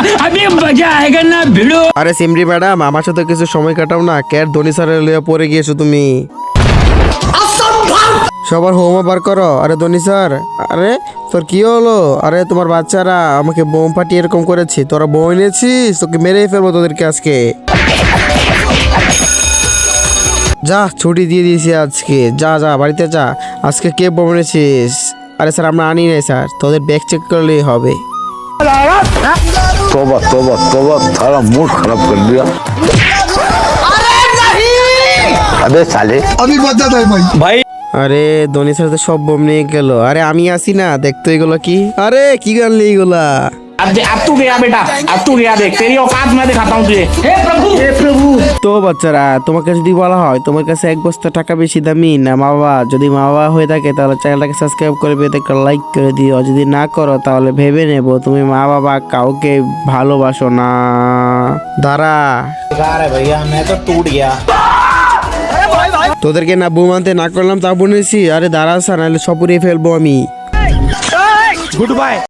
अभी मजा आएगा ना भिड़ो। আরে সিমরি ম্যাডাম, আমার সাথে কিছু সময় কাটাও না। ক্যার ধনী স্যারের লইয়া পড়ে গিয়েছো তুমি। সবার হোমওয়ার্ক করো। আরে ধনী স্যার, আরে তোর কি হলো? আরে তোমার বাচ্চারা আমাকে বোম ফাটিয়ে এরকম করেছে। তোরা বউ এনেছিস, তোকে মেরেই ফেলবো তোদেরকে আজকে। যা, ছুটি দিয়ে দিয়েছি আজকে। যা যা বাড়িতে যা। আজকে কে বোম এনেছিস? আরে স্যার আমরা আনি নাই স্যার, তোদের ব্যাগ চেক করলেই হবে। तोबा तोबा तोबा, सारा मूड खराब कर दिया। अबे साले अभी बचा था भाई। আরে ধনী স্যার তো সব বোম নিয়ে গেল। আরে আমি আসি না, দেখতো এগুলো কি। আরে কি গানলি এগুলা? अब तू गया बेटा, अब तू गया, देख तेरी औकात मैं दिखाता हूँ तुझे। हे प्रभु, हे प्रभु। তো বাচ্চারা, তোমাকে যদি বলা হয় তোমার কাছে এক বস্তা টাকা বেশি দামি না মা বাবা, যদি মা বাবা হয়ে থাকে তাহলে চ্যানেলটাকে সাবস্ক্রাইব করে একটা লাইক করে দিও। যদি না করো তাহলে ভেবে নেব তুমি মা বাবা কাউকে ভালোবাসো না। দাঁড়া, भैया मैं तो टूट गया। তোদেরকে না বোম আনতে না করলাম তা বলেছি। আরে দাঁড়া স্যার, নাহলে সব উড়িয়ে ফেলবো আমি। Good bye.